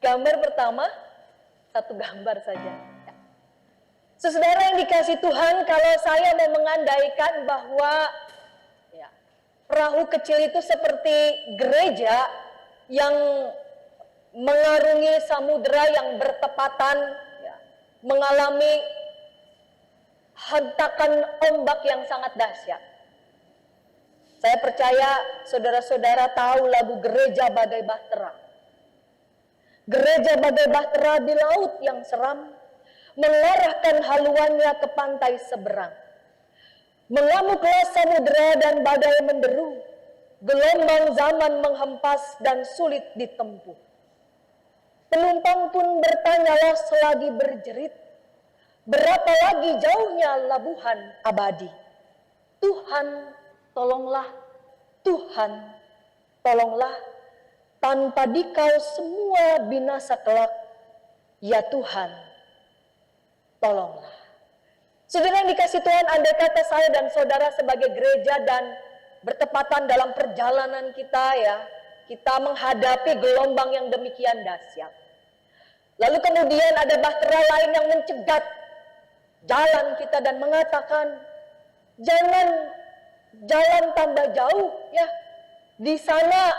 gambar pertama, satu gambar saja. Saudara yang dikasih Tuhan, kalau saya mau mengandaikan bahwa perahu kecil itu seperti gereja yang mengarungi samudera yang bertepatan, mengalami hentakan ombak yang sangat dahsyat. Saya percaya saudara-saudara tahu lagu Gereja Bagai Bahtera. Gereja bagai bahtera di laut yang seram, mengarahkan haluannya ke pantai seberang. Mengamuklah samudera dan badai menderu, gelombang zaman menghempas dan sulit ditempuh. Penumpang pun bertanyalah selagi berjerit, berapa lagi jauhnya labuhan abadi? Tuhan, tolonglah, Tuhan, tolonglah, tanpa Dikau semua binasa kelak, ya Tuhan, tolonglah. Saudara yang dikasih Tuhan, andai kata saya dan saudara sebagai gereja dan bertepatan dalam perjalanan kita kita menghadapi gelombang yang demikian dahsyat. Lalu kemudian ada bahtera lain yang mencegat jalan kita dan mengatakan, jangan jalan tambah jauh di sana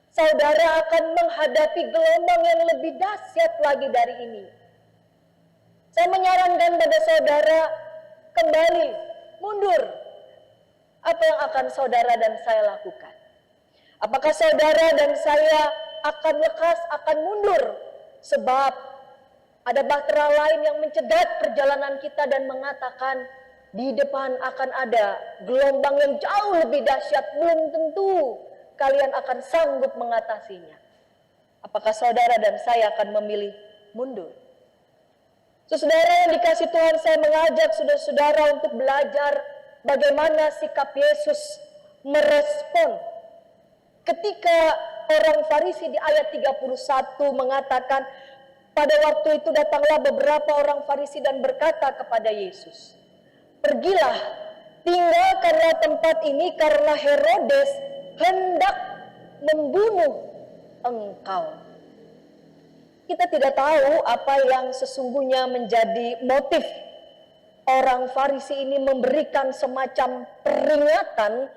saudara akan menghadapi gelombang yang lebih dahsyat lagi dari ini. Saya menyarankan pada saudara kembali, mundur. Apa yang akan saudara dan saya lakukan? Apakah saudara dan saya akan lekas, akan mundur? Sebab ada bahtera lain yang mencegat perjalanan kita dan mengatakan di depan akan ada gelombang yang jauh lebih dahsyat, belum tentu kalian akan sanggup mengatasinya. Apakah saudara dan saya akan memilih mundur? Saudara yang dikasih Tuhan, saya mengajak saudara-saudara untuk belajar bagaimana sikap Yesus merespon ketika orang Farisi di ayat 31 mengatakan, pada waktu itu datanglah beberapa orang Farisi dan berkata kepada Yesus, pergilah, tinggalkanlah tempat ini karena Herodes hendak membunuh engkau. Kita tidak tahu apa yang sesungguhnya menjadi motif orang Farisi ini memberikan semacam peringatan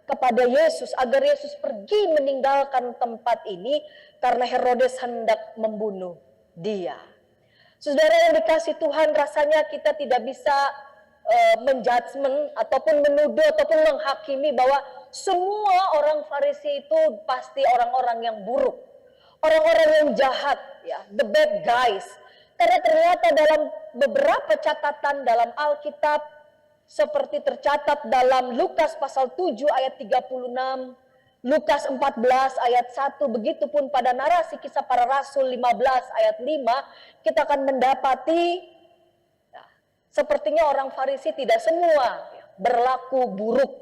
kepada Yesus agar Yesus pergi meninggalkan tempat ini karena Herodes hendak membunuh dia. Saudara yang dikasih Tuhan, rasanya kita tidak bisa menjudgment ataupun menuduh ataupun menghakimi bahwa semua orang Farisi itu pasti orang-orang yang buruk, orang-orang yang jahat, the bad guys. Karena ternyata dalam beberapa catatan dalam Alkitab, seperti tercatat dalam Lukas pasal 7 ayat 36, Lukas 14 ayat 1, begitupun pada narasi Kisah Para Rasul 15 ayat 5, kita akan mendapati sepertinya orang Farisi tidak semua berlaku buruk.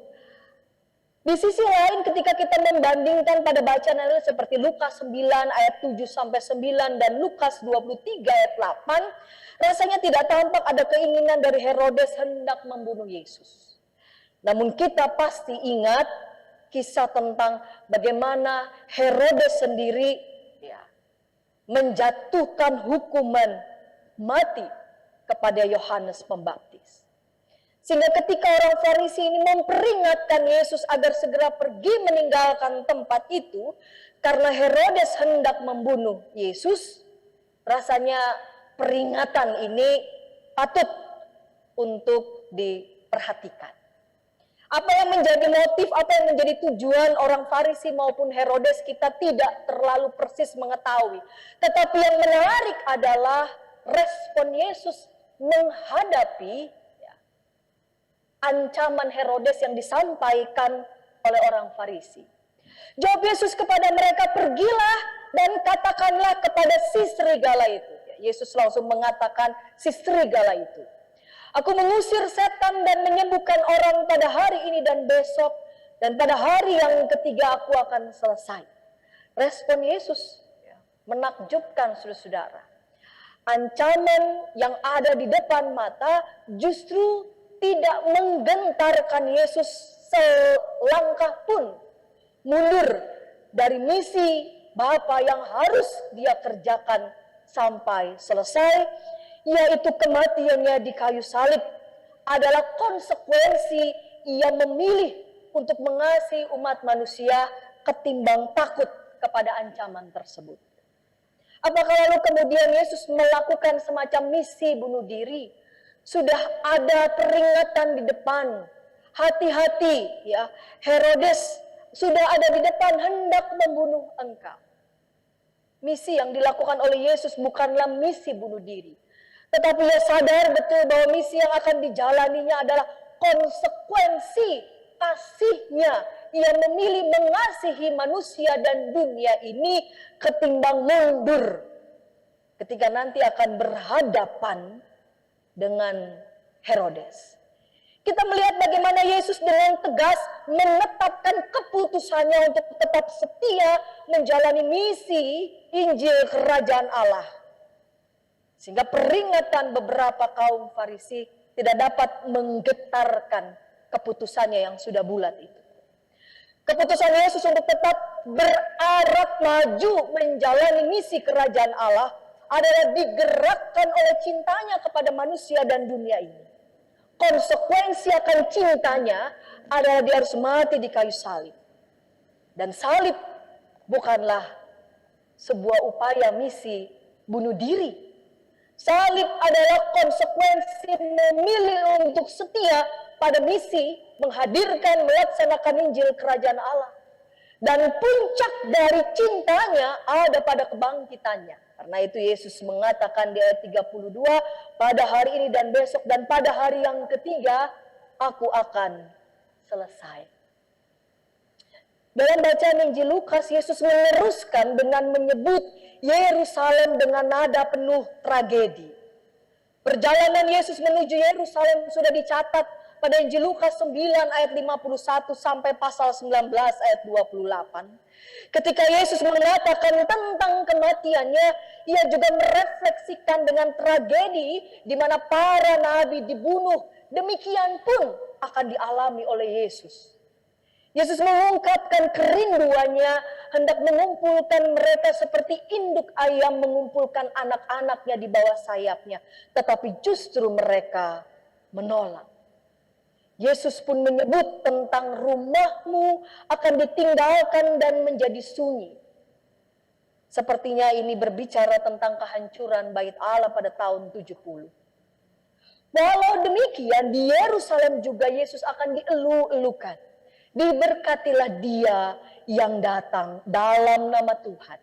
Di sisi lain ketika kita membandingkan pada bacaan seperti Lukas 9 ayat 7 sampai 9 dan Lukas 23 ayat 8, rasanya tidak tampak ada keinginan dari Herodes hendak membunuh Yesus. Namun kita pasti ingat kisah tentang bagaimana Herodes sendiri menjatuhkan hukuman mati kepada Yohanes Pembaptis. Sehingga ketika orang Farisi ini memperingatkan Yesus agar segera pergi meninggalkan tempat itu karena Herodes hendak membunuh Yesus, rasanya peringatan ini patut untuk diperhatikan. Apa yang menjadi motif, apa yang menjadi tujuan orang Farisi maupun Herodes kita tidak terlalu persis mengetahui. Tetapi yang menarik adalah respon Yesus menghadapi ancaman Herodes yang disampaikan oleh orang Farisi. Jawab Yesus kepada mereka, pergilah dan katakanlah kepada si serigala itu. Yesus langsung mengatakan si serigala itu, aku mengusir setan dan menyembuhkan orang pada hari ini dan besok, dan pada hari yang ketiga aku akan selesai. Respon Yesus menakjubkan saudara-saudara. Ancaman yang ada di depan mata justru tidak menggentarkan Yesus selangkah pun mundur dari misi Bapa yang harus dia kerjakan sampai selesai, yaitu kematiannya di kayu salib, adalah konsekuensi ia memilih untuk mengasihi umat manusia ketimbang takut kepada ancaman tersebut. Apakah lalu kemudian Yesus melakukan semacam misi bunuh diri? Sudah ada peringatan di depan, hati-hati ya, Herodes sudah ada di depan hendak membunuh engkau. Misi yang dilakukan oleh Yesus bukanlah misi bunuh diri, tetapi ia sadar betul bahwa misi yang akan dijalaninya adalah konsekuensi kasihnya. Ia memilih mengasihi manusia dan dunia ini ketimbang mundur ketika nanti akan berhadapan dengan Herodes. Kita melihat bagaimana Yesus dengan tegas menetapkan keputusannya untuk tetap setia menjalani misi Injil Kerajaan Allah. Sehingga peringatan beberapa kaum Farisi tidak dapat menggetarkan keputusannya yang sudah bulat itu. Keputusan Yesus untuk tetap berarah maju menjalani misi Kerajaan Allah adalah digerakkan oleh cintanya kepada manusia dan dunia ini. Konsekuensi akan cintanya adalah dia harus mati di kayu salib. Dan salib bukanlah sebuah upaya misi bunuh diri. Salib adalah konsekuensi memilih untuk setia pada misi menghadirkan, melaksanakan Injil Kerajaan Allah. Dan puncak dari cintanya ada pada kebangkitannya. Karena itu Yesus mengatakan di ayat 32, pada hari ini dan besok dan pada hari yang ketiga, aku akan selesai. Dalam bacaan Injil Lukas, Yesus meneruskan dengan menyebut Yerusalem dengan nada penuh tragedi. Perjalanan Yesus menuju Yerusalem sudah dicatat pada Injil Lukas 9 ayat 51 sampai pasal 19 ayat 28. Ketika Yesus mengatakan tentang kematiannya, ia juga merefleksikan dengan tragedi di mana para nabi dibunuh. Demikian pun akan dialami oleh Yesus. Yesus mengungkapkan kerinduannya hendak mengumpulkan mereka seperti induk ayam mengumpulkan anak-anaknya di bawah sayapnya. Tetapi justru mereka menolak. Yesus pun menyebut tentang rumahmu akan ditinggalkan dan menjadi sunyi. Sepertinya ini berbicara tentang kehancuran bait Allah pada tahun 70. Walau demikian di Yerusalem juga Yesus akan dielu-elukan. Diberkatilah dia yang datang dalam nama Tuhan.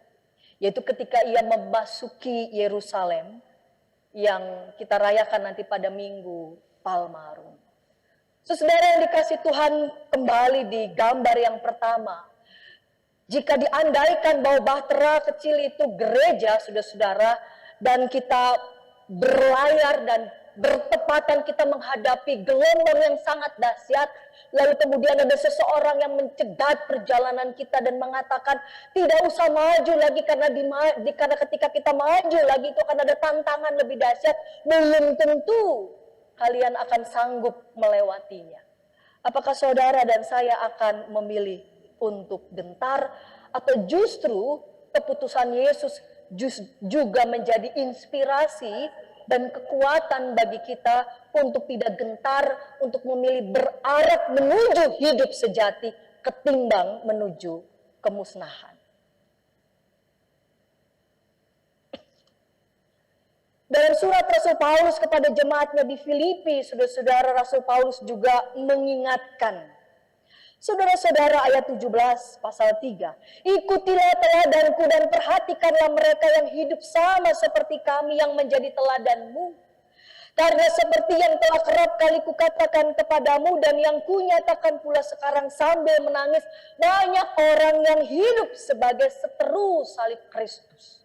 Yaitu ketika ia memasuki Yerusalem yang kita rayakan nanti pada Minggu Palmarum. Saudara yang dikasih Tuhan, kembali di gambar yang pertama. Jika diandaikan bahwa bahtera kecil itu gereja, saudara-saudara, dan kita berlayar dan bertepatan kita menghadapi gelombang yang sangat dahsyat, lalu kemudian ada seseorang yang mencegat perjalanan kita dan mengatakan tidak usah maju lagi karena ketika kita maju lagi itu akan ada tantangan lebih dahsyat, belum tentu kalian akan sanggup melewatinya. Apakah saudara dan saya akan memilih untuk gentar atau justru keputusan Yesus juga menjadi inspirasi dan kekuatan bagi kita untuk tidak gentar, untuk memilih berarah menuju hidup sejati ketimbang menuju kemusnahan. Dalam surat Rasul Paulus kepada jemaatnya di Filipi, saudara-saudara, Rasul Paulus juga mengingatkan. Saudara-saudara, ayat 17 pasal 3. Ikutilah teladanku dan perhatikanlah mereka yang hidup sama seperti kami yang menjadi teladanmu. Karena seperti yang telah kerap kali kukatakan kepadamu dan yang kunyatakan pula sekarang sambil menangis, banyak orang yang hidup sebagai seteru salib Kristus.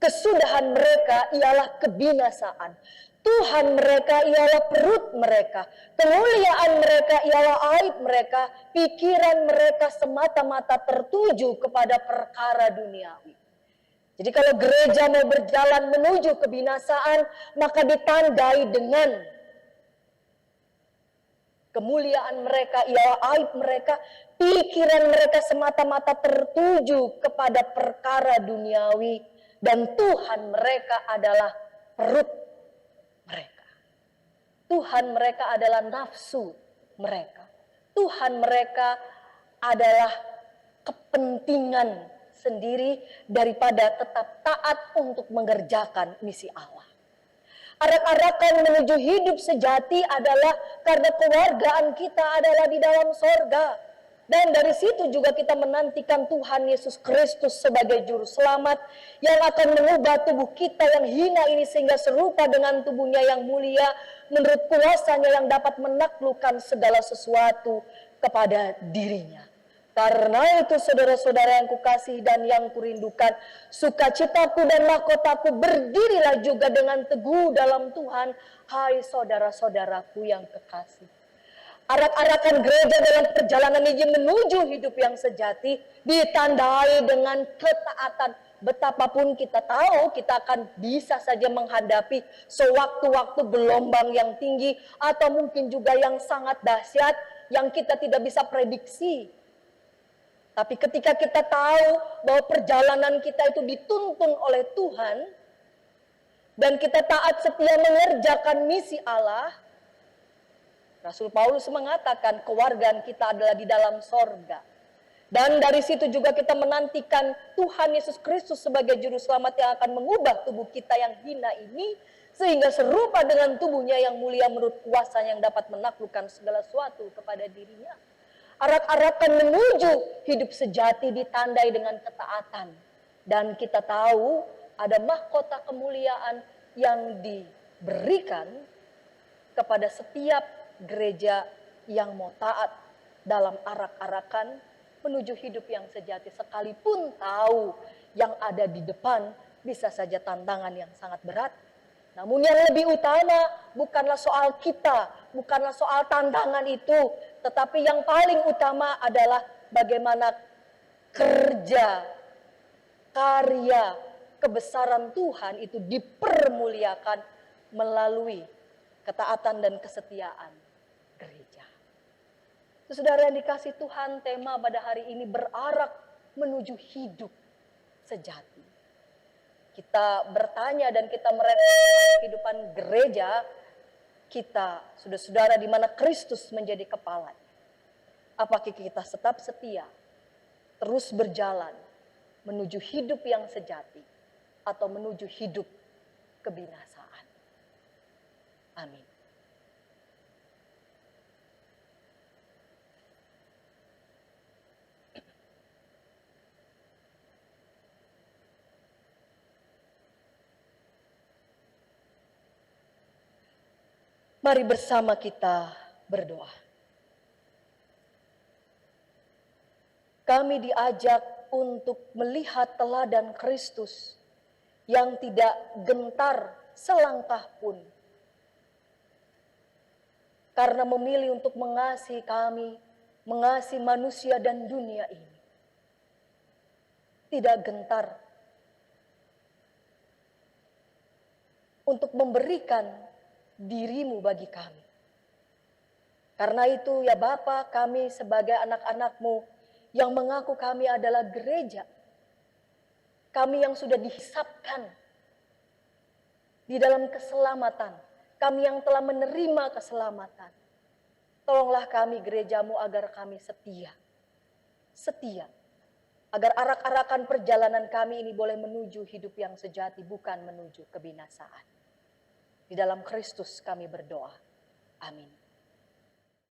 Kesudahan mereka ialah kebinasaan. Tuhan mereka ialah perut mereka. Kemuliaan mereka ialah aib mereka. Pikiran mereka semata-mata tertuju kepada perkara duniawi. Jadi kalau gereja mau berjalan menuju kebinasaan, maka ditandai dengan Kemuliaan mereka ialah aib mereka, pikiran mereka semata-mata tertuju kepada perkara duniawi, dan Tuhan mereka adalah perut mereka. Tuhan mereka adalah nafsu mereka. Tuhan mereka adalah kepentingan sendiri daripada tetap taat untuk mengerjakan misi Allah. Arak-arakan menuju hidup sejati adalah karena kewargaan kita adalah di dalam sorga. Dan dari situ juga kita menantikan Tuhan Yesus Kristus sebagai juru selamat yang akan mengubah tubuh kita yang hina ini sehingga serupa dengan tubuhnya yang mulia menurut kuasanya yang dapat menaklukkan segala sesuatu kepada dirinya. Karena itu saudara-saudara yang kukasihi dan yang kurindukan, sukacitaku dan mahkotaku berdirilah juga dengan teguh dalam Tuhan, hai saudara-saudaraku yang kekasih. Arak-arakan gereja dalam perjalanan ini menuju hidup yang sejati ditandai dengan ketaatan. Betapapun kita tahu kita akan bisa saja menghadapi sewaktu-waktu gelombang yang tinggi atau mungkin juga yang sangat dahsyat yang kita tidak bisa prediksi. Tapi ketika kita tahu bahwa perjalanan kita itu dituntun oleh Tuhan dan kita taat setia mengerjakan misi Allah, Rasul Paulus mengatakan kewargaan kita adalah di dalam sorga. Dan dari situ juga kita menantikan Tuhan Yesus Kristus sebagai juru selamat yang akan mengubah tubuh kita yang hina ini sehingga serupa dengan tubuhnya yang mulia menurut kuasa yang dapat menaklukkan segala sesuatu kepada dirinya. Arak-arakan menuju hidup sejati ditandai dengan ketaatan. Dan kita tahu ada mahkota kemuliaan yang diberikan kepada setiap gereja yang mau taat dalam arak-arakan menuju hidup yang sejati. Sekalipun tahu yang ada di depan bisa saja tantangan yang sangat berat. Namun yang lebih utama bukanlah soal kita, bukanlah soal tantangan itu, tetapi yang paling utama adalah bagaimana kerja, karya, kebesaran Tuhan itu dipermuliakan melalui ketaatan dan kesetiaan gereja. Saudara yang dikasih Tuhan, tema pada hari ini berarak menuju hidup sejati. Kita bertanya dan kita merefleksikan kehidupan gereja kita, saudara-saudara, di mana Kristus menjadi kepala. Apakah kita tetap setia, terus berjalan menuju hidup yang sejati, atau menuju hidup kebinasaan? Amin. Mari bersama kita berdoa. Kami diajak untuk melihat teladan Kristus yang tidak gentar selangkah pun. Karena memilih untuk mengasihi kami, mengasihi manusia dan dunia ini. Tidak gentar untuk memberikan dirimu bagi kami. Karena itu ya Bapa, kami sebagai anak-anak-Mu yang mengaku kami adalah gereja, kami yang sudah dihisapkan di dalam keselamatan, kami yang telah menerima keselamatan, tolonglah kami gereja-Mu agar kami setia, agar arak-arakan perjalanan kami ini boleh menuju hidup yang sejati, bukan menuju kebinasaan. Di dalam Kristus kami berdoa. Amin.